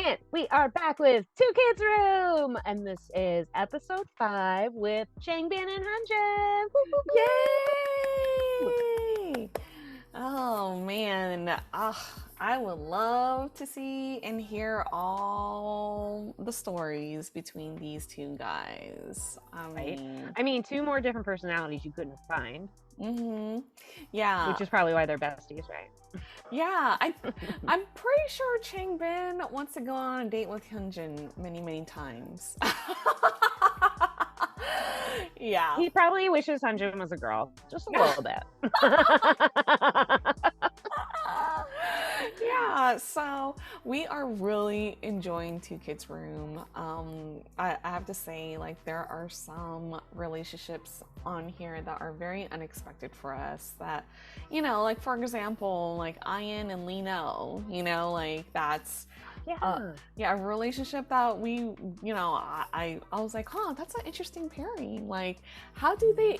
And we are back with Two Kids Room, and this is episode 5 with Changbin and Hyunjin. Yay! Oh man, I would love to see and hear all the stories between these two guys. I mean, 2 more different personalities you couldn't find. Yeah. Which is probably why they're besties, right? Yeah, I'm pretty sure Changbin wants to go on a date with Hyunjin many times. Yeah. He probably wishes Hyunjin was a girl, just a little bit. Yeah, so we are really enjoying Two Kids Room. I have to say, like, there are some relationships on here that are very unexpected for us that, you know, like, for example, like Ian and Lino, you know, like, that's a relationship that we, you know, I was like, huh, that's an interesting pairing. Like, how do they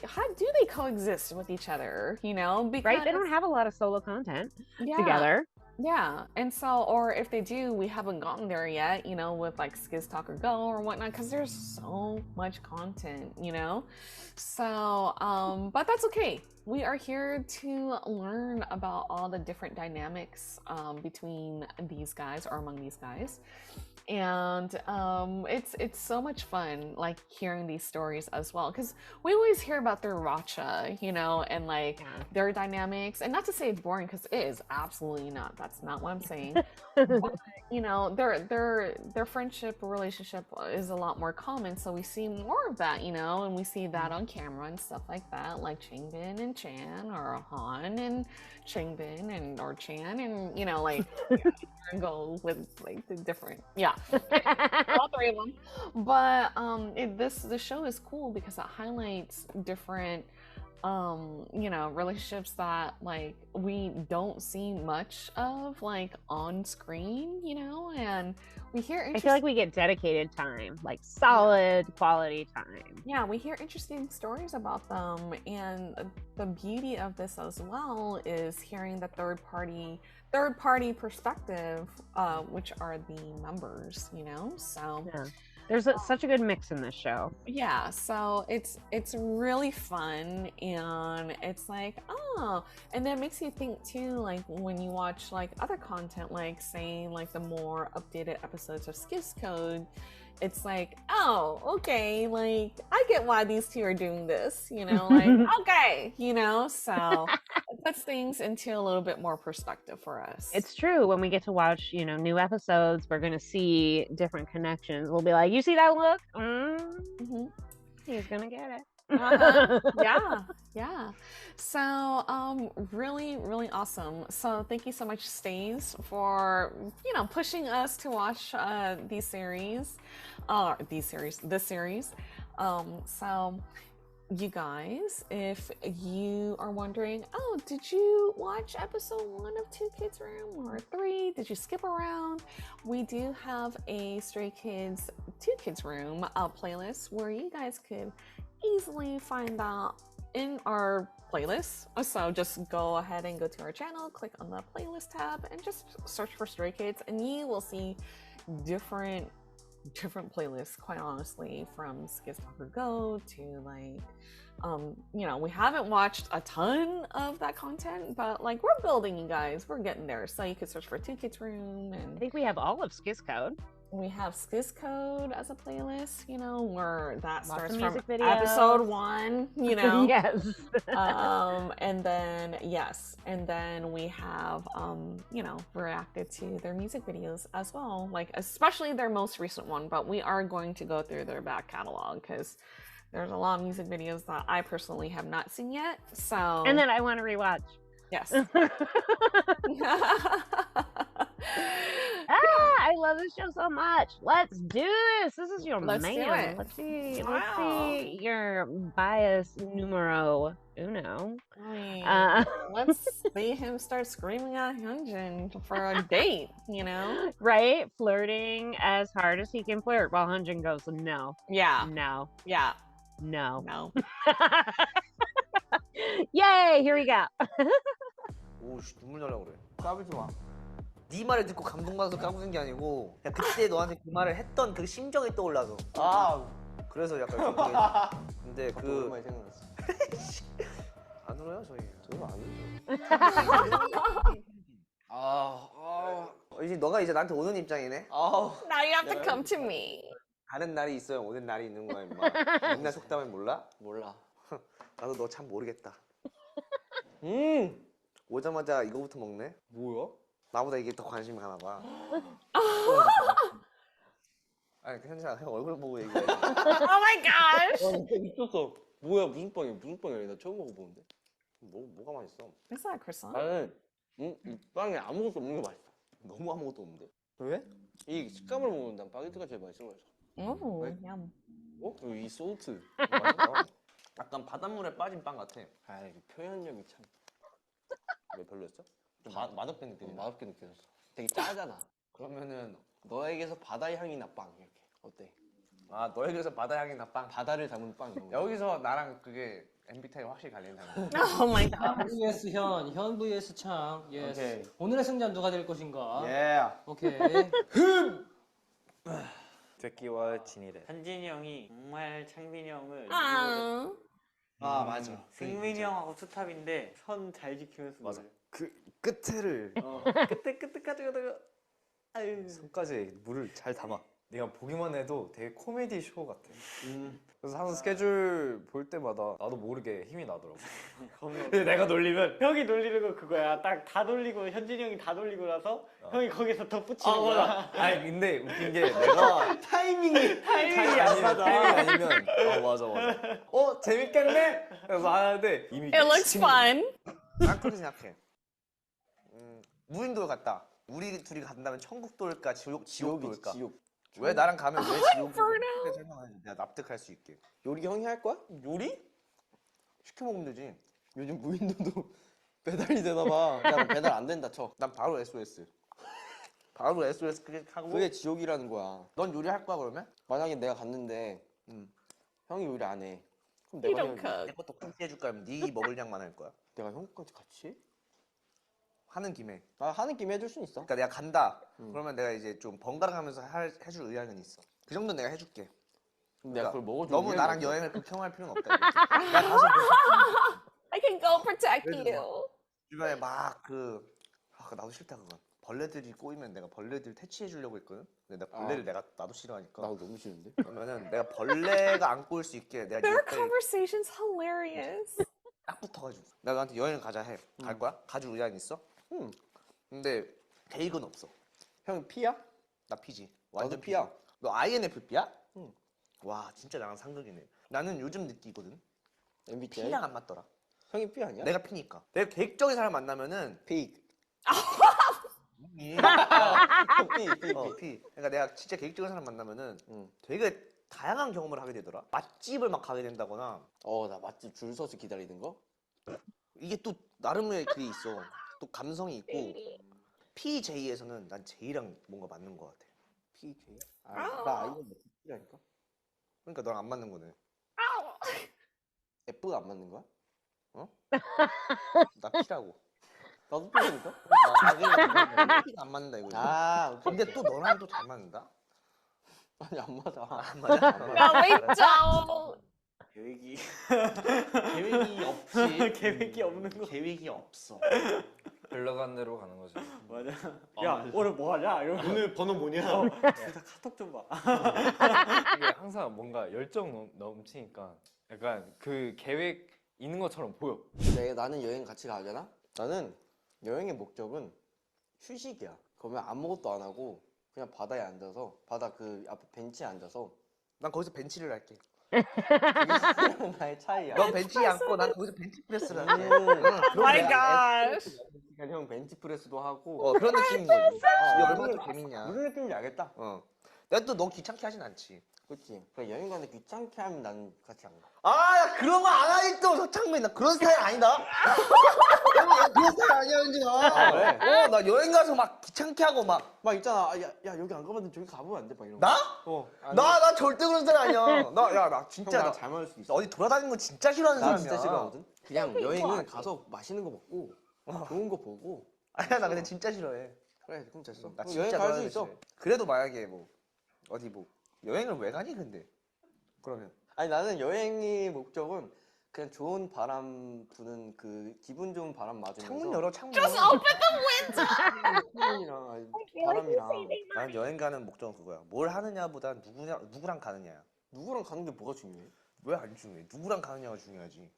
coexist with each other, you know? Because right, they don't have a lot of solo content together. Yeah, and so, or if they do, we haven't gotten there yet, you know, with like Skiz Talk or Go or whatnot, because there's so much content, you know? So, but that's okay. We are here to learn about all the different dynamics between these guys or among these guys. And it's so much fun, like, hearing these stories as well, because we always hear about their racha, you know, and like their dynamics, and not to say it's boring, because it is absolutely not. That's not what I'm saying. But, you know, their friendship relationship is a lot more common, so we see more of that, you know, and we see that on camera and stuff like that, like Changbin and Chan, or Han and Changbin and or Chan, and, you know, like go with like the different all 3 of them. But the show is cool because it highlights different you know, relationships that like we don't see much of like on screen, you know, and we hear I feel like we get dedicated time, like solid quality time. Yeah, we hear interesting stories about them, and the beauty of this as well is hearing the third party perspective, which are the members, you know. So there's such a good mix in this show. Yeah, so it's really fun, and it's like, oh, and then it makes you think too, like when you watch like other content, like saying like the more updated episodes of Skiz Code, it's like, oh, okay, like I get why these two are doing this, you know, like okay, you know, so it puts things into a little bit more perspective for us. It's true. When we get to watch, you know, new episodes, we're gonna see different connections. We'll be like, you see that look? He's gonna get it. Yeah. So really awesome. So thank you so much, Stays, for, you know, pushing us to watch this series. So you guys, if you are wondering, oh, did you watch episode 1 of Two Kids Room or 3? Did you skip around? We do have a Stray Kids Two Kids Room playlist where you guys could easily find that in our playlist. So just go ahead and go to our channel, click on the playlist tab, and just search for Stray Kids, and you will see different playlists, quite honestly, from Skiz Talk or Go to like you know, we haven't watched a ton of that content, but like we're building, you guys, we're getting there. So you could search for Two Kids Room, and I think we have all of Skiz Code. We have Skiz Code as a playlist, you know, where that starts from videos. episode 1, you know. Yes. And then we have you know, reacted to their music videos as well, like especially their most recent one, but we are going to go through their back catalog because there's a lot of music videos that I personally have not seen yet. So and then I want to rewatch. Yes. I love this show so much. Let's do this. This is your Let's man. do it. Let's see your bias numero uno. Let's see him start screaming at Hyunjin for a date, you know? Right? Flirting as hard as he can flirt while Hyunjin goes, no. Yeah. No. Yeah. No. No. Yay! Here we go. 오, 씨, 눈물 나려고 그래. 까불지 마. 네 말을 듣고 감동받아서 까부는 게 아니고 그냥 그때 너한테 그 말을 했던 그 심정이 떠올라서. 그래서 약간 좀 그게. 근데 그 오랜만에 생각났어. 안 울어요 저희. 저는 안 울어요. 이제 너가 이제 나한테 오는 입장이네. Now you have to come to me. 가는 날이 있어요. 오는 날이 있는 거야 임마. 맨날 속담을 몰라? 몰라. 나도 너 참 모르겠다. 오자마자 이거부터 먹네? 뭐야? 나보다 이게 더 관심이 가나 봐. 아니 현진아 형 얼굴 보고 얘기해. Oh my gosh. 진짜 미쳤어. 뭐야 무슨 빵이야? 무슨 빵이야? 나 처음 먹어보는데. 뭐가 맛있어? It's not a croissant. 나는 이 빵에 아무것도 없는 게 맛있어. 너무 아무것도 없는데. 왜? 이 식감을 먹으면 난 바게트가 제일 맛있는 거였어. Oh, 왜? yum. 그리고 이 소스. 맛있어. 약간 바닷물에 빠진 빵 같아. 아, 이 표현력이 참 왜 별로였어? 좀 맛없게 느껴져. 맛없게 느껴졌어. 되게 짜잖아. 그러면은 너에게서 바다 향이 나 빵 이렇게. 어때? 너에게서 바다 향이 나 빵. 바다를 담은 빵 이런 거. 여기서 나랑 그게 MBTI 확실히 갈린다. Oh my god. vs 현 vs 창. 예스. 오케이. 오늘의 승자는 누가 될 것인가? 예. 오케이. 백기와 진이래. 현진이 형이 정말 창빈이 형을 Ah. 맞아. 승민이 형하고 투탑인데 선 잘 지키면서 맞아. 노래. 그 끝에를 끝에까지 가다가 아유 손까지 물을 잘 담아. 내가 보기만 해도 되게 코미디 쇼 같아. 그래서 항상 스케줄 볼 때마다 나도 모르게 힘이 나더라고. 근데 내가 놀리면 형이 놀리는 거 그거야. 딱 다 돌리고 현진이 형이 다 돌리고 나서 형이 거기서 덧붙이는 거야. 아니 근데 웃긴 게 내가 타이밍이 타이밍이 안 아니면 맞아. 타이밍이 아니면 맞아. 재밌겠네. 그래서 하는데 이미 It looks fun. 난 그렇게 생각해. 무인도에 갔다. 우리 둘이 간다면 천국도 올까 지옥도 올까? 지옥. 왜 나랑 가면 왜 지옥도 올까? 설명해. 내가 납득할 수 있게. 요리 형이 할 거야? 요리? 시켜 먹으면 되지. 요즘 무인도도 배달이 되나 봐. 야, 배달 안 된다 쳐. 난 바로 SOS. 바로 SOS 클릭하고. 그게 지옥이라는 거야. 넌 요리할 거야 그러면? 만약에 내가 갔는데 형이 요리 안 해. 그럼 You 내가 don't cook. 내 것도 꼭 해줄 거야. 네 먹을 양만 할 거야. 내가 형까지 같이 해? 하는 김에. 나 하는 김에 해줄 순 있어. 그러니까 내가 간다. 그러면 내가 이제 좀 번갈아가면서 해줄 의향은 있어. 그 정도는 내가 해줄게. 그럼 내가 그걸 먹어주고 너무 나랑 여행을 극혐할 필요는 없다. 나 가서 I can go protect 그래도 you. 주변에 막 나도 싫다 그건. 벌레들이 꼬이면 내가 벌레들 퇴치해 주려고 했거든. 근데 나 벌레를 나도 싫어하니까. 나도 너무 싫은데. 그러면은 내가 벌레가 안 꼬일 수 있게 내가 Their 네 conversation's hilarious. 딱 붙어가지고 내가 너한테 여행을 가자 해. 갈 거야? 가줄 의향 있어? 근데 계획은 없어. 형이 P야? 나 P지. 나도 완전 P야. P지. 너 INFP야? 응. 와 진짜 나랑 상극이네. 나는 요즘 느끼거든. MBTI? P랑 안 맞더라. 형이 P 아니야? 내가 P니까. 내가 계획적인 사람 만나면은 P. P. P. 그러니까 내가 진짜 계획적인 사람 만나면은 되게 다양한 경험을 하게 되더라. 맛집을 막 가게 된다거나. 나 맛집 줄 서서 기다리는 거? 이게 또 나름의 그게 있어. 또 감성이 있고. PJ에서는 난 J랑 뭔가 맞는 것 같아. PJ? 나 INFP라니까? 그러니까 너랑 안 맞는 거네. F가 안 맞는 거야? 나 P라고. 나도 P라니까? P가 안 맞는다 이거지. 오케이. 근데 또 너랑 또 잘 맞는다? 아니 안 맞아. 안 맞아? 안 맞아? No, we don't. 계획이 계획이 없지. 계획이 없는 거. 계획이 없어. 흘러간 대로 가는 거지. 맞아. 야 오늘 뭐 하냐? 이러면 오늘 번호 뭐냐? 진짜 카톡 좀 봐. 이게 항상 뭔가 열정 넘치니까 약간 그 계획 있는 것처럼 보여. 나는 여행 같이 가잖아? 나는 여행의 목적은 휴식이야. 그러면 아무것도 안 하고 그냥 바다에 앉아서 바다 그 앞에 벤치에 앉아서 난 거기서 벤치를 할게. 그게 나의 차이야. 넌 벤치에 앉고 난 거기서 벤치 프레스를 할게. Oh my gosh. 그러니까 형 벤치 프레스도 하고 그런 느낌인 거지. 이게 얼마나 또 재밌냐. 무슨 느낌인지 알겠다. 내가 또 너 귀찮게 하진 않지. 그렇지. 그러니까 여행 가는데 귀찮게 하면 난 같이 안 가. 나 그런 거 안 하지 또 서창민. 나 그런 스타일 아니다. 나 그런 스타일 아니야 현진아. 왜? 나 여행 가서 막 귀찮게 하고 막 있잖아. 야 여기 안 가봤는데 저기 가보면 안 돼? 막 이런 거. 나? 아니, 나 절대 그런 스타일 아니야. 나 진짜 형, 잘 맞을 수 있어. 어디 돌아다니는 거 진짜 싫어하는 나 사람이야. 진짜 싫어하거든. 그냥 여행은 가서 맛있는 거 먹고 좋은 거 보고. 아니야 나 근데 진짜 싫어해. 그래 그럼 됐어. 나 그럼 진짜 여행 갈 수 좋아하는 있어. 데. 그래도 만약에 뭐 어디 뭐 여행을 왜 가니 근데? 그러면 아니 나는 여행의 목적은 그냥 좋은 바람 부는 그 기분 좋은 바람 맞으면서 창문 열어 창문. 창문이랑 바람이랑 나는 여행 가는 목적은 그거야. 뭘 하느냐보다 누구랑 가느냐야. 누구랑 가는 게 뭐가 중요해? 왜 안 중요해? 누구랑 가느냐가 중요하지.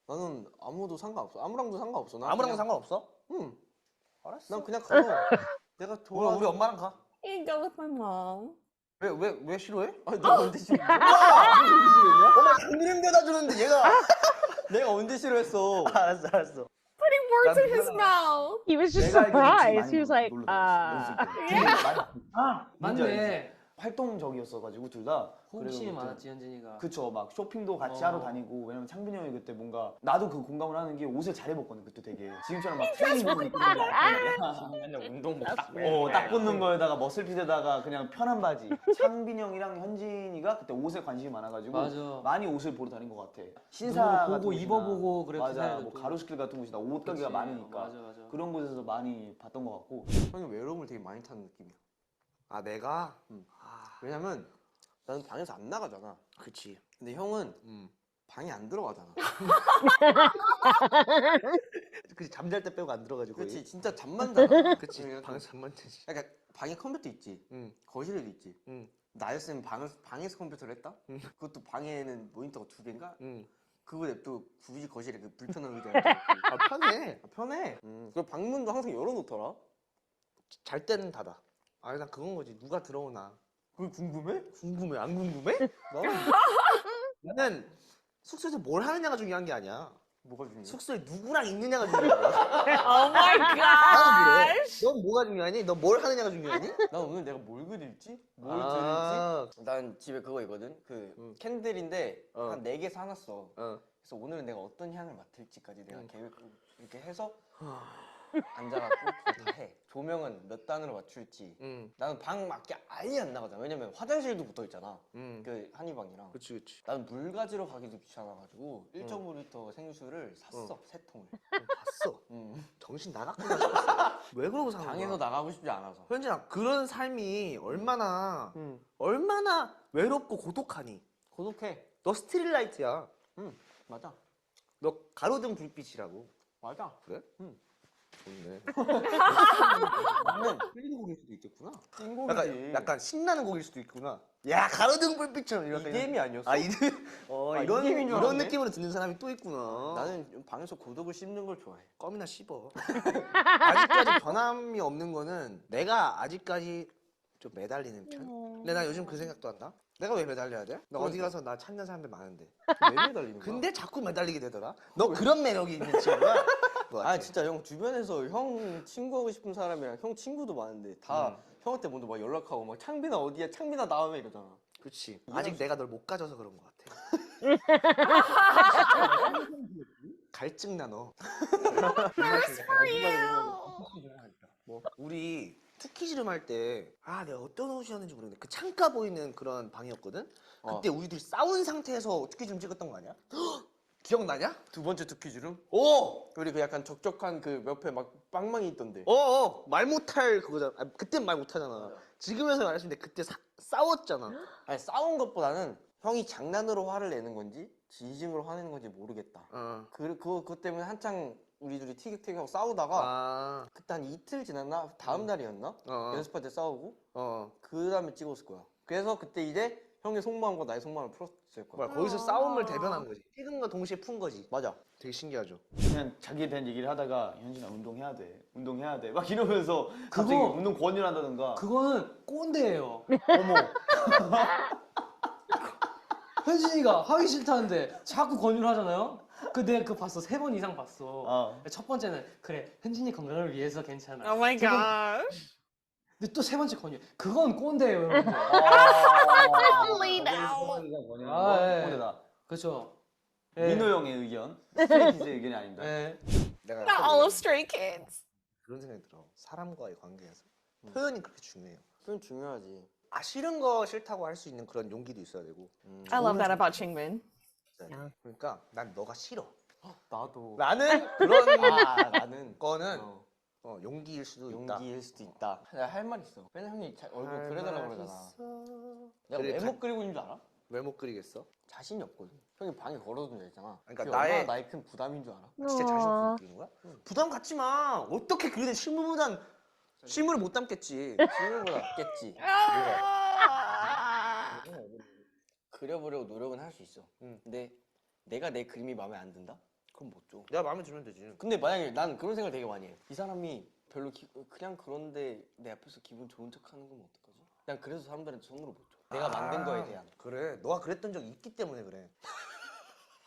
나는 아무도 상관없어. 아무랑도 상관없어. 난 아무랑 그냥- 상관없어? 응. 알았어. 난 그냥 가서 내가 우리 좋아하는 엄마랑 가. You go with my mom. 왜 싫어해? 아니 내가 언제 싫어? 엄마 장미림 데다 주는데 얘가. 내가 언제 싫어했어? 알았어. Putting words in his 난 mouth. He was just 내가 알기로는 지금 surprised. 많이 He was like, 놀러 다녔어, 연습 때. 아 뭔지 알지? 맞네. 활동적이었어가지고 둘 다. 호기심이 그래서 많았지 현진이가. 그쵸, 막 쇼핑도 같이 어. 하러 다니고. 왜냐면 창빈이 형이 그때 뭔가 나도 그 공감을 하는 게 옷을 잘 입었거든 그때 되게. 지금처럼 막 트레이닝복 입고 그런 게 아니라 운동복 딱. 딱 붙는 거에다가 머슬핏에다가 그냥 편한 바지. 창빈이 형이랑 현진이가 그때 옷에 관심이 많아가지고 맞아. 많이 옷을 보러 다닌 것 같아. 신사 신사 보고 같은 곳이나, 입어보고 그래. 맞아, 뭐 가로수길 같은 곳이나 옷 가게가 그치. 많으니까 맞아. 그런 곳에서 많이 봤던 것 같고. 형이 외로움을 되게 많이 타는 느낌이야. 아 내가. 왜냐면 나는 방에서 안 나가잖아. 그치. 근데 형은 방에 안 들어가잖아. 그치 잠잘 때 빼고 안 들어가지고. 그렇지 진짜 잠만 자잖아. 그치. 방에서 잠만 자지. 그러니까 방에 컴퓨터 있지. 응. 거실에도 있지. 응. 나였으면 방에서 컴퓨터를 했다? 그것도 방에는 모니터가 2개인가? 응. 그거 냅두고 굳이 거실에 그 불편한 의자에 앉아있고. 아 편해. 편해. 그리고 방문도 항상 열어놓더라. 잘 때는 닫아. 아니 난 그건 거지. 누가 들어오나. 그게 궁금해? 궁금해. 안 궁금해? 나는 숙소에서 뭘 하느냐가 중요한 게 아니야. 뭐가 중요해? 숙소에 누구랑 있느냐가 중요한 거야. Oh my 나는 그래. gosh. 넌 뭐가 중요하니? 넌 뭘 하느냐가 중요하니? 난 오늘 내가 뭘 그릴지? 뭘 아. 그릴지? 난 집에 그거 있거든? 그 캔들인데 한 4개 사놨어. 그래서 오늘은 내가 어떤 향을 맡을지까지 내가 계획 이렇게 해서 앉아갖고 그거 다 해. 조명은 몇 단으로 맞출지. 나는 방 밖에 아예 안 나가잖아. 왜냐면 화장실도 붙어 있잖아. 그 한의방이랑. 그치. 나는 물 가지러 가기도 귀찮아가지고 1.5L 생수를 샀어. 3통을. 봤어. 정신 나갔구나 싶었어. 왜 그러고 사는 방에서 거야? 나가고 싶지 않아서. 현진아 그런 삶이 얼마나 외롭고 고독하니? 고독해. 너 스트릿라이트야. 맞아. 너 가로등 불빛이라고. 맞아. 그래? 좋네. 나는 틀린 곡일 수도 있겠구나. 찐곡이지. 약간 신나는 곡일 수도 있구나. 야 가로등 불빛처럼 이런. EDM이 아니었어? 아 이런 EDM인 줄 이런 알았네. 느낌으로 듣는 사람이 또 있구나. 나는 방에서 고독을 씹는 걸 좋아해. 껌이나 씹어. 아직까지 변함이 없는 거는 내가 아직까지 좀 매달리는 편. 근데 나 요즘 그 생각도 한다. 내가 왜 매달려야 돼? 나 어디 가서 나 찾는 사람들 많은데. 왜 매달리는 거야? 근데 자꾸 매달리게 되더라. 너 그런 매력이 있는 친구야? 아 진짜 형 주변에서 형 친구하고 싶은 사람이랑 형 친구도 많은데 다 형한테 먼저 막 연락하고 막 창빈아 어디야? 창빈아 나오면 이러잖아. 그렇지. 아직 내가 널 못 가져서 그런 것 같아. 갈증 나 너. 뭐 우리 투키즈름 할 때 내가 어떤 옷이었는지 모르겠는데 그 창가 보이는 그런 방이었거든. 그때 우리들이 싸운 상태에서 투키즈름 찍었던 거 아니야? 기억나냐? 두 번째 투키즈름? 오! 우리 그 약간 적적한 그 옆에 막 빵망이 있던데. 말 못할 그거잖아. 그땐 말 못하잖아. 지금에서 말했는데 그때 싸웠잖아. 아니 싸운 것보다는 형이 장난으로 화를 내는 건지 진심으로 화내는 건지 모르겠다. 그거 때문에 한창 우리 둘이 티격태격하고 싸우다가 그때 한 이틀 지났나? 다음 날이었나? 연습할 때 싸우고 그 다음에 찍었을 거야. 그래서 그때 이제 형의 속마음과 나의 속마음을 풀었을 거야. 거기서 싸움을 대변한 거지. 찍은 거 동시에 푼 거지. 맞아. 되게 신기하죠. 그냥 자기에 대한 얘기를 하다가 현진아 운동해야 돼 막 이러면서 갑자기 운동 권유를 한다든가. 그거는 꼰대예요. 어머. 현진이가 하기 싫다는데 자꾸 권유를 하잖아요. 내가 그거 봤어. 3번 이상 봤어. 첫 번째는 그래 현진이 건강을 위해서 괜찮아. Oh my gosh. 근데 또 3번째 권유. 그건 꼰대예요, 여러분들. Laid out. 꼰대다. 그렇죠. 민호 형의 의견, 스트레이키즈의 의견이 아닙니다. 내가 Not all of Stray Kids. 그런 생각이 들어. 사람과의 관계에서 표현이 그렇게 중요해요. 표현 중요하지. 싫은 거 싫다고 할 수 있는 그런 용기도 있어야 되고. I love that about Changbin. 그러니까 난 너가 싫어. 나도. 나는 그런 나는 거는 용기일 수도 있다. 용기일 수도 있다. 내가 할 말 있어. 맨날 형이 얼굴 그려달라고 그러잖아. 내가 그래, 왜 못 그리고 있는 줄 알아? 왜 못 그리겠어? 자신이 없거든. 형이 방에 걸어둔다 했잖아. 그러니까 그게 얼마나 나의 큰 부담인 줄 알아? 진짜 자신 없어 그리는 거야? 부담 갖지 마. 어떻게 그리든 실물보단 실물을 못 담겠지. 실물보다 낫겠지. 그려보려고 노력은 할 수 있어. 근데 내가 내 그림이 마음에 안 든다? 그럼 못 줘. 내가 마음에 들면 되지. 근데 만약에 난 그런 생각을 되게 많이 해. 이 사람이 별로 그냥 그런데 내 앞에서 기분 좋은 척 하는 건 어떡하지? 그냥 그래서 사람들한테 선물을 못 줘. 내가 만든 거에 대한. 그래. 너가 그랬던 적이 있기 때문에 그래.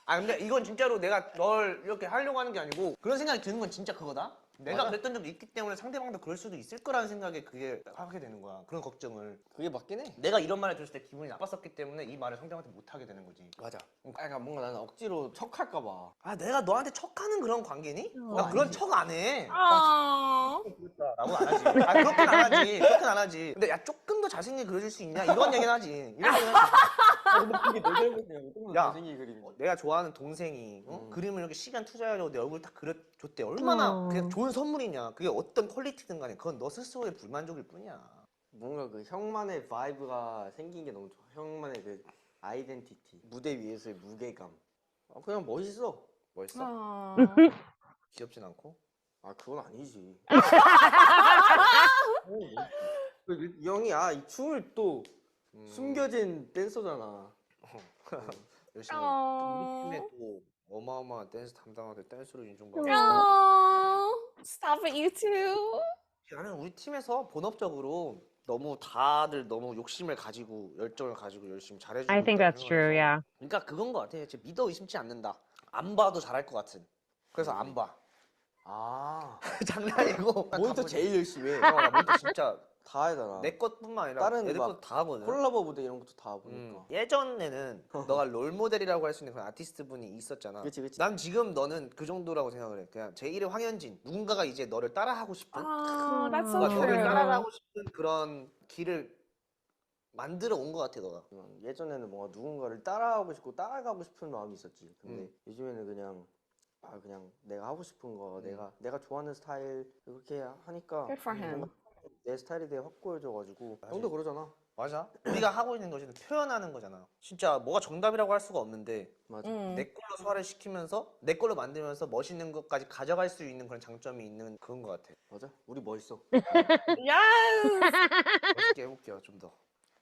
근데 이건 진짜로 내가 널 이렇게 하려고 하는 게 아니고 그런 생각이 드는 건 진짜 그거다. 내가 맞아. 그랬던 적이 있기 때문에 상대방도 그럴 수도 있을 거라는 생각에 그게 하게 되는 거야. 그런 걱정을. 그게 맞긴 해. 내가 이런 말을 들었을 때 기분이 나빴었기 때문에 이 말을 상대방한테 못 하게 되는 거지. 맞아. 그러니까 뭔가 나는 억지로 척할까 봐. 내가 너한테 척하는 그런 관계니? 나 그런 척 안 해. 라고 안 하지. 그렇게는 안 하지. 그렇게는 안 하지. 근데 야 조금 더 잘생기게 그려줄 수 있냐? 이런 얘기는 하지. 이런 얘기는 하지. 근데 그게 내 잘못이야. 조금 야, 잘생기게 그리는 거. 내가 좋아하는 동생이 그림을 이렇게 시간 투자하려고 내 얼굴 딱 그려줬대. 얼마나 그냥 좋은 선물이냐. 그게 어떤 퀄리티든 간에 그건 너 스스로의 불만족일 뿐이야. 뭔가 그 형만의 바이브가 생긴 게 너무 좋아. 형만의 그 아이덴티티. 무대 위에서의 무게감. 그냥 멋있어. 멋있어? 귀엽진 않고? 그건 아니지. 이 형이 이 춤을 또 숨겨진 댄서잖아. 열심히 우리 팀에 또 어마어마한 댄스 담당하게 댄스로 인정받고. Stop it, you two. 나는 우리 팀에서 본업적으로 너무 다들 너무 욕심을 가지고 열정을 가지고 열심히 잘해주고 I think that's true, yeah. 그러니까 그건 것 같아. 진짜 믿어 의심치 않는다. 안 봐도 잘할 것 같은. 그래서 안 봐. 장난이고. 모니터 제일 열심히 해. 나 모니터 진짜 다 하잖아. 내 것뿐만 아니라 다른 애들 막 것도 다 하거든. 콜라보 무대 이런 것도 다 보니까. 예전에는 너가 롤모델이라고 할 수 있는 그런 아티스트 분이 있었잖아. 그치. 난 지금 너는 그 정도라고 생각을 해. 그냥 제1의 황현진. 누군가가 이제 너를 따라하고 싶은 That's so 너가 너를 true. 따라하고 싶은 그런 길을 만들어 온 것 같아 너가. 예전에는 뭔가 누군가를 따라하고 싶고 따라가고 싶은 마음이 있었지. 근데 요즘에는 그냥 내가 하고 싶은 거, 내가 좋아하는 스타일 그렇게 하니까 Good for him. 내 스타일에 대해 확고해져가지고 형도 그러잖아. 맞아. 우리가 하고 있는 것은 표현하는 거잖아. 진짜 뭐가 정답이라고 할 수가 없는데 맞아. 내 걸로 소화를 시키면서 내 걸로 만들면서 멋있는 것까지 가져갈 수 있는 그런 장점이 있는 그런 것 같아. 맞아. 우리 멋있어. Yes. 멋있게 해볼게요 좀 더.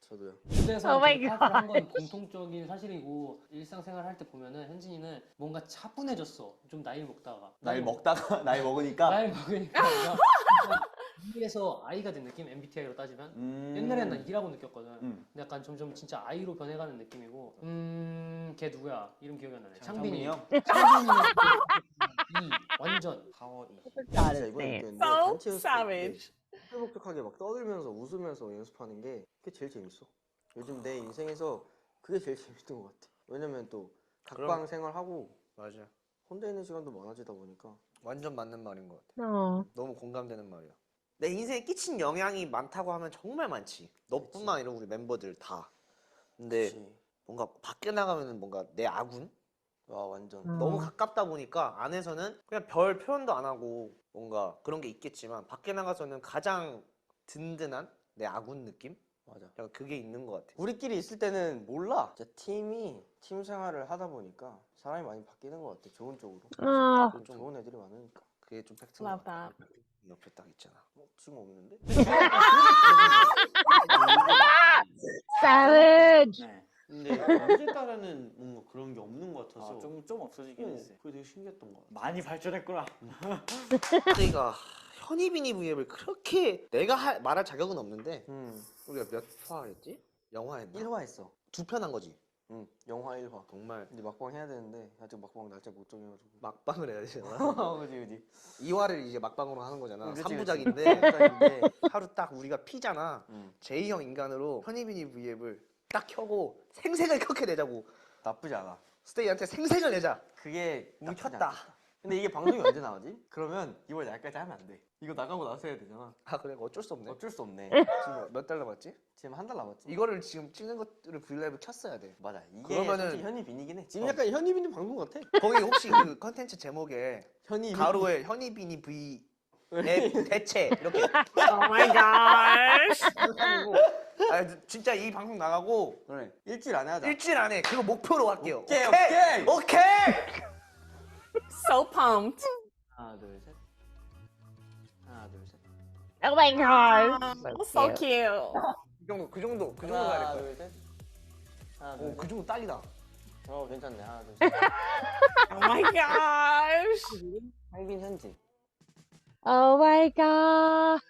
저도요. Oh 무대에서 my 파악을 한 건 공통적인 사실이고 일상생활 할 때 보면은 현진이는 뭔가 차분해졌어. 좀 나이를 먹다가. 나이 먹다가 나이 먹으니까 나이 먹으니까 위에서 아이가 된 느낌? MBTI로 따지면 옛날에는 난 E라고 느꼈거든. 근데 약간 점점 진짜 I로 변해가는 느낌이고 걔 누구야? 이름 기억이 안 나네. 창빈이 형. 창빈이는 E 완전 파워 E. Got 진짜 it, 이번에 Sam. 느꼈는데 So 단체 연습 savage. 흡족하게 막 떠들면서 웃으면서 연습하는 게 그게 제일 재밌어. 요즘 내 인생에서 그게 제일 재밌던 것 같아. 왜냐면 또 각방 생활하고 맞아. 혼자 있는 시간도 많아지다 보니까 완전 맞는 말인 것 같아. 너무 공감되는 말이야. 내 인생에 끼친 영향이 많다고 하면 정말 많지. 너뿐만 아니라 우리 멤버들 다. 근데 그치. 뭔가 밖에 나가면은 뭔가 내 아군? 와 완전 너무 가깝다 보니까 안에서는 그냥 별 표현도 안 하고 뭔가 그런 게 있겠지만 밖에 나가서는 가장 든든한 내 아군 느낌? 맞아. 약간 그게 있는 것 같아. 우리끼리 있을 때는 몰라. 진짜 팀 생활을 하다 보니까 사람이 많이 바뀌는 것 같아. 좋은 쪽으로. 좀 좋은 애들이 많으니까. 그게 좀 팩트인 것 Love 같아. that. 옆에 딱 있잖아. 지금 없는데? Savage. 네. 근데 언제 따라는 뭔가 그런 게 없는 것 같아서 좀 없어지긴 했어요. 그게 되게 신기했던 것 같아. 많이 발전했구나. 내가 현이빈이 V앱을 그렇게 내가 말할 자격은 없는데 우리가 몇 화 했지? 영화 했나? 1화 했어. 2편 한 거지. 응. 영화 1화. 정말 근데 막방 해야 되는데 아직 막방 날짜 못 정해가지고. 막방을 해야 되잖아. 그지. 2화를 이제 막방으로 하는 거잖아. 그치, 3부작인데 하루 딱 우리가 피잖아. 응. 제이형 인간으로 현이빈이 V앱을 딱 켜고 생색을 켜게 내자고. 나쁘지 않아. 스테이한테 생색을 내자. 그게 우리 나쁘지 켰다. 않아. 근데 이게 방송이 언제 나오지? 그러면 이걸 날까지 하면 안 돼. 이거 나가고 나서 해야 되잖아. 아 그래 어쩔 수 없네. 어쩔 수 없네. 지금 몇 달 남았지? 지금 한 달 남았지. 이거를 지금 찍는 것들을 브이라이브 켰어야 돼. 맞아. 이게 그러면은- 솔직히 현이빈이긴 해. 지금 약간 현이빈이 방송 같아. 거기 혹시 그 컨텐츠 제목에 현이빈. 가로에 현이빈이 V 대체 이렇게. Oh my gosh. 아, 진짜 이 방송 나가고 그래. 일주일 안에 하자. 일주일 안에 그거 목표로 할게요. 오케이. So pumped. 하나 둘 셋. 하나 둘 셋. Oh my god. So cute. 그 정도 가야 될 하나 거야. 둘 셋. 하나 둘 오, 셋. 그 정도 딱이다. 괜찮네. 하나 둘 셋. Oh my gosh. 상빈 현진. Oh my god.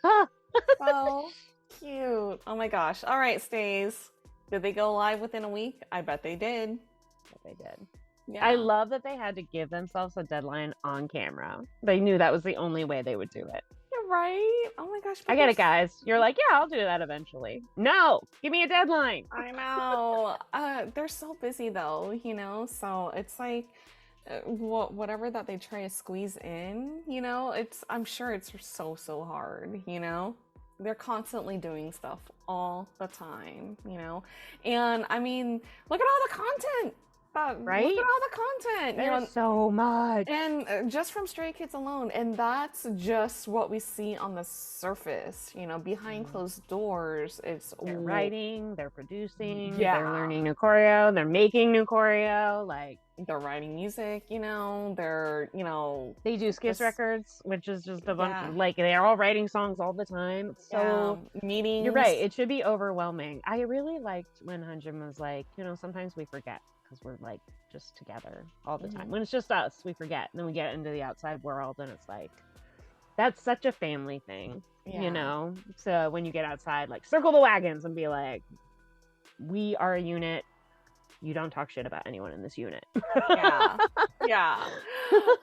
So cute. Oh my gosh. All right, Stays. Did they go live within a week? I bet they did. They did. Yeah. I love that they had to give themselves a deadline on camera. They knew that was the only way they would do it. You're right. Oh my gosh. I get it, guys. You're like, yeah, I'll do that eventually. No, give me a deadline. I know. They're so busy though, you know. So it's like whatever that they try to squeeze in, you know. I'm sure it's so hard, you know. They're constantly doing stuff all the time, you know. And I mean, look at all the content. Right? Look at all the content. You know, There's so much. and just from Stray Kids alone, and that's just what we see on the surface, you know, behind closed doors. It's They're writing, they're producing, Yeah. they're learning new choreo, they're making new choreo, like they're writing music, you know, they're, you know, they do Skiss Just- records, which is just a bunch Yeah. like they're all writing songs all the time. It's so meetings. you're right, it should be overwhelming. I really liked when Hyunjin was like, you know, sometimes we forget because we're like just together all the time. When it's just us, we forget. And then we get into the outside world and it's like, that's such a family thing, you know? So when you get outside, like circle the wagons and be like, we are a unit. You don't talk shit about anyone in this unit. Yeah.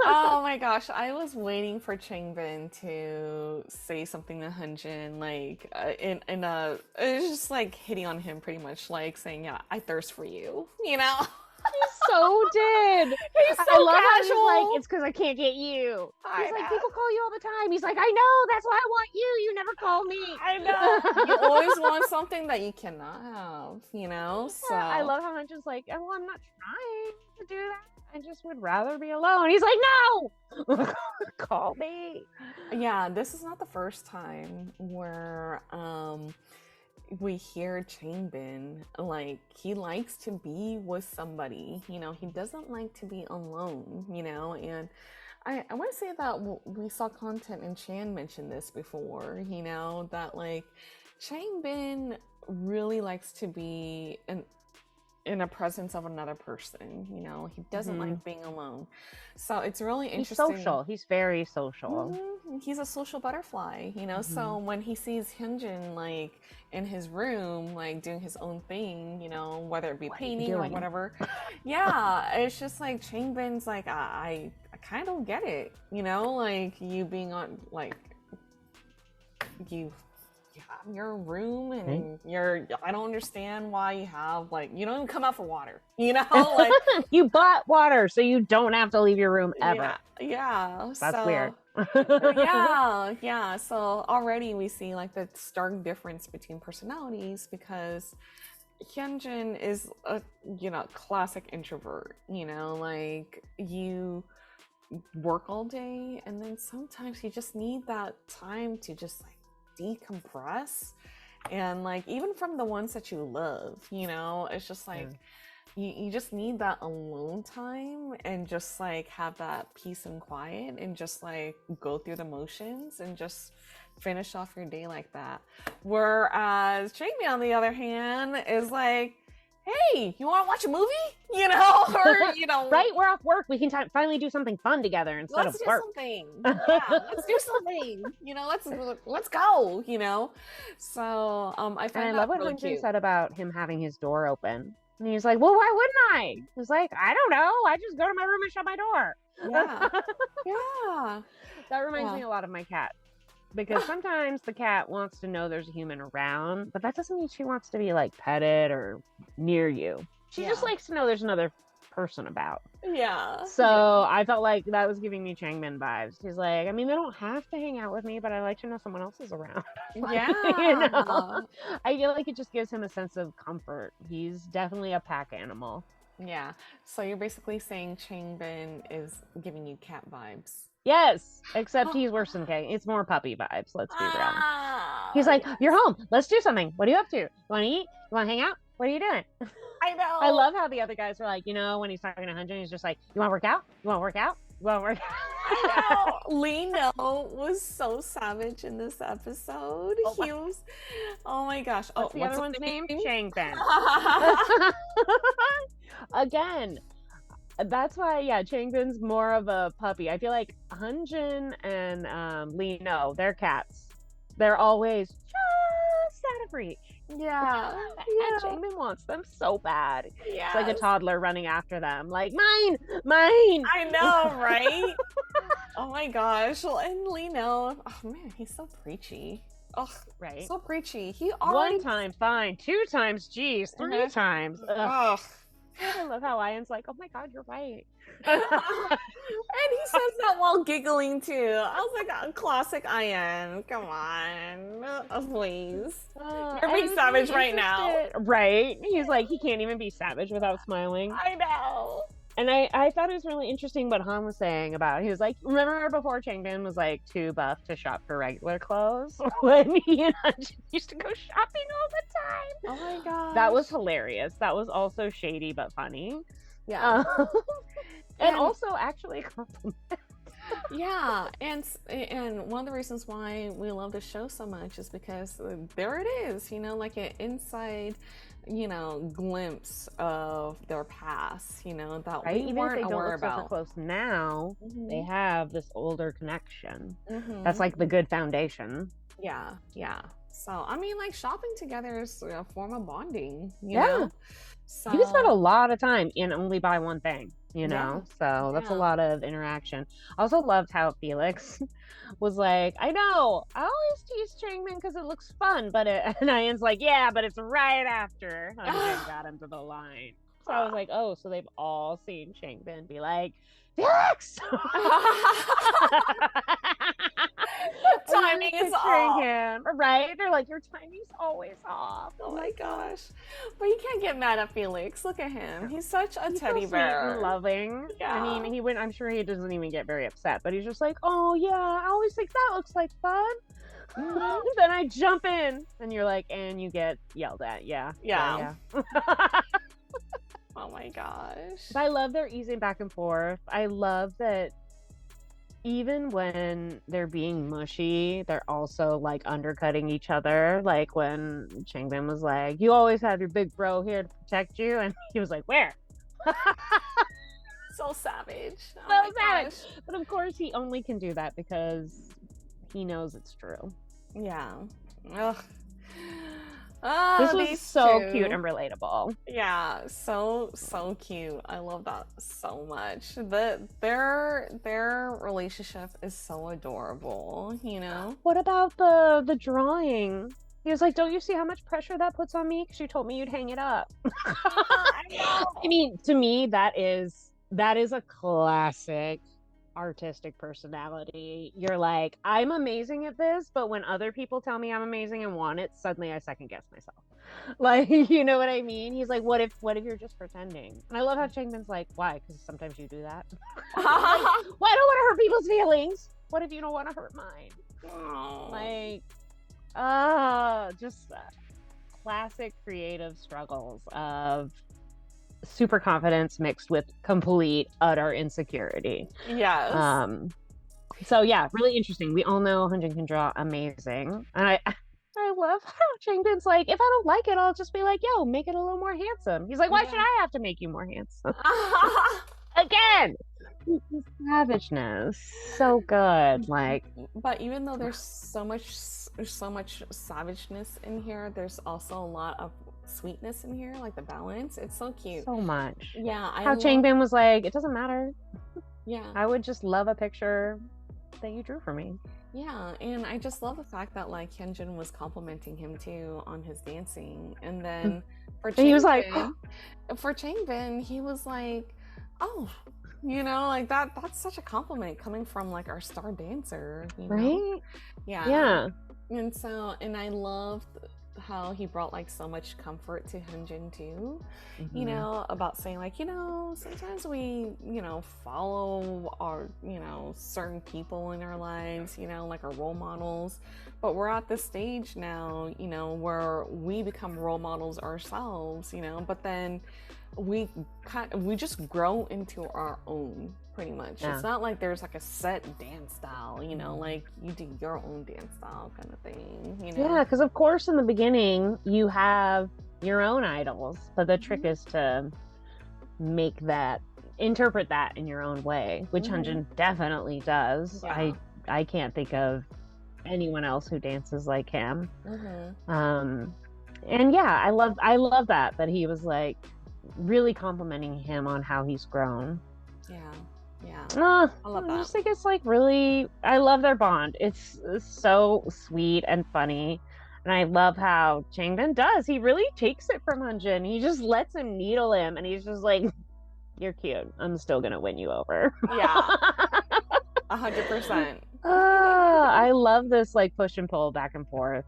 Oh my gosh, I was waiting for Changbin to say something to Hyunjin, like in a, it was just like hitting on him pretty much, like saying, yeah, I thirst for you, you know. He so did. He's so I love how he's casual. like, it's because I can't get you. I He's like, know. people call you all the time. He's like, I know, that's why I want you. You never call me. I know. You always want something that you cannot have, you know. So I love how Hyunjin's like, oh, well, I'm not trying to do that. I just would rather be alone. He's like, no, call me. Yeah, this is not the first time where we hear Changbin, like, he likes to be with somebody, you know, he doesn't like to be alone, you know. And I want to say that we saw content and Chan mentioned this before, you know, that like Changbin really likes to be in a presence of another person, you know. He doesn't like being alone. So it's really interesting. He's social. He's very social. He's a social butterfly, you know. So when he sees Hyunjin like in his room, like doing his own thing, you know, whether it be painting or whatever, yeah, it's just like Changbin's like, I kind of get it, you know, like you being on like you have your room and I don't understand why you have like, you don't even come out for water, you know, like you bought water so you don't have to leave your room ever. Yeah, that's weird. yeah. So already we see like the stark difference between personalities, because Hyunjin is a, you know, classic introvert, you know, like you work all day and then sometimes you just need that time to just like decompress, and like even from the ones that you love, you know, it's just like you just need that alone time and just like have that peace and quiet and just like go through the motions and just finish off your day like that. Whereas Jamie, on the other hand, is like, hey, you want to watch a movie? You know, or you know, right? We're off work. We can finally do something fun together instead let's of do work. something. Yeah, let's do something. You know, let's go. You know, so I find And I that love what really Hyunjin cute. said about him having his door open. And he's like, well, why wouldn't I? He's like, I don't know. I just go to my room and shut my door. Yeah, yeah. That reminds me a lot of my cat. Because sometimes the cat wants to know there's a human around, but that doesn't mean she wants to be like petted or near you. She just likes to know there's another person about. Yeah. So I felt like that was giving me Changbin vibes. He's like, I mean, they don't have to hang out with me, but I like to know someone else is around. Yeah. You know? I feel like it just gives him a sense of comfort. He's definitely a pack animal. Yeah. So you're basically saying Changbin is giving you cat vibes. Yes, except he's worse than Kang. It's more puppy vibes, let's be real. He's like, yes. you're home. Let's do something. What are you up to? You want to eat? You want to hang out? What are you doing? I know. I love how the other guys were like, you know, when he's talking to Hyunjin, he's just like, you want to work out? You want to work out? You want to work out? I know. Lino was so savage in this episode. He was, oh my gosh. What's the other one's name? Changbin. Again, that's why, yeah, Changbin's more of a puppy. I feel like Hyunjin and Lino, they're cats. They're always just out of reach. Yeah. And Changbin wants them so bad. Yeah. It's like a toddler running after them, like, mine, mine. I know, right? Oh my gosh. Well, and Lino, oh man, he's so preachy. Oh, Right. so preachy. He already. One time, fine. 2 times, geez. 3 times. Ugh. Oh. I love how Ian's like, oh my god, you're right. And he says that while giggling too. I was like, oh, classic Ian. Come on. Oh, please. You're being savage right now. Right. He's like, he can't even be savage without smiling. I know. And I thought it was really interesting what Han was saying about it. He was like, remember before Changbin was like too buff to shop for regular clothes? When he and Hyunjin used to go shopping all the time. Oh my god. That was hilarious. That was also shady but funny. Yeah. And also actually a compliment. Yeah, and one of the reasons why we love the show so much is because there it is, you know, like an inside, you know, glimpse of their past, you know, that Right? we Even if weren't they don't aware look super about. close now, they have this older connection. Mhm. That's like the good foundation. Yeah, yeah. So I mean, like shopping together is a form of bonding, you Yeah. know. So You can spend a lot of time and only buy one thing, you know? Yeah. So that's a Yeah. lot of interaction. I also loved how Felix was like, I know, I always tease Changbin because it looks fun, but and Ian's like, yeah, but it's right after Hyunjin got him to the line. So I was like, oh, so they've all seen Changbin be like, Felix! timing is off. Him, right? They're like, your timing's always off. Oh my gosh. But you can't get mad at Felix. Look at him. He's such a He's teddy so sweet bear. and loving. Yeah. I mean, he wouldn't. I'm sure he doesn't even get very upset, but he's just like, "Oh yeah, I always think that looks like fun." Then I jump in, and you're like, and you get yelled at. Yeah. Yeah. Oh my gosh. But I love their easing back and forth. I love that even when they're being mushy, they're also like undercutting each other. Like when Changbin was like, "You always have your big bro here to protect you," and he was like, "Where?" So savage. So Oh my savage. gosh. But of course, he only can do that because he knows it's true. Yeah. Ugh. Oh, This was these so two. cute and relatable. Yeah, so cute. I love that so much. Their relationship is so adorable, you know? What about the drawing? He was like, "Don't you see how much pressure that puts on me? Because you told me you'd hang it up." I know. I mean, to me, that is a classic artistic personality. You're like, I'm amazing at this, but when other people tell me I'm amazing and want it, suddenly I second guess myself. Like, you know what I mean? He's like, what if you're just pretending? And I love how Changbin's like, why? Because sometimes you do that. Like, well, I don't want to hurt people's feelings. What if you don't want to hurt mine? Oh. Like, just classic creative struggles of super confidence mixed with complete utter insecurity. Yes. So yeah, really interesting. We all know Hyunjin can draw amazing, and I love how Changbin's like, if I don't like it, I'll just be like, yo, make it a little more handsome. He's like, why should I have to make you more handsome? Again, savageness, so good. Like, but even though there's so much savageness in here, there's also a lot of sweetness in here, like the balance. It's so cute. so much. Yeah, How Changbin was like, it doesn't matter. Yeah, I would just love a picture that you drew for me. yeah, and I just love the fact that like Hyunjin was complimenting him too on his dancing, and then for And he was like, Changbin, he was like, oh, you know, like that's such a compliment coming from like our star dancer, you know? right? Yeah. Yeah. And so, and I love how he brought like so much comfort to Hyunjin too. You know, about saying like, you know, sometimes we, you know, follow our, you know, certain people in our lives, you know, like our role models, but we're at this stage now, you know, where we become role models ourselves, you know, but then we just grow into our own, pretty much. It's not like there's like a set dance style, you know, like you do your own dance style kind of thing, you know. Yeah, because of course in the beginning you have your own idols, but the trick is to interpret that in your own way, which Hyunjin definitely does. I can't think of anyone else who dances like him. And yeah, I love that he was like really complimenting him on how he's grown. I love that. I just think it's like really, I love their bond. It's so sweet and funny. And I love how Changbin does. He really takes it from Hyunjin. He just lets him needle him and he's just like, you're cute. I'm still gonna win you over. Yeah. 100%. I love this like push and pull back and forth.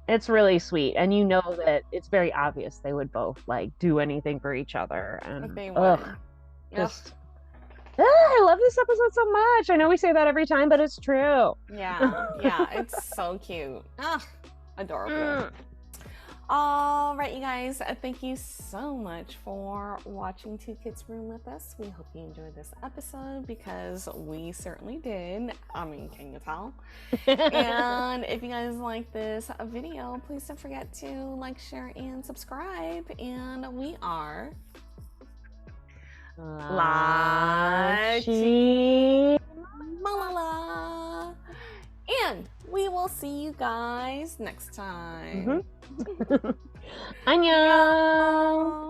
It's really sweet. And you know that it's very obvious they would both like do anything for each other. And they would. I love this episode so much. I know we say that every time, but it's true. Yeah, it's so cute. Adorable. All right, you guys, thank you so much for watching Two Kids Room with us. We hope you enjoyed this episode because we certainly did. I mean, can you tell? And if you guys like this video, please don't forget to like, share, and subscribe. And we are Malala. And we will see you guys next time. 안녕.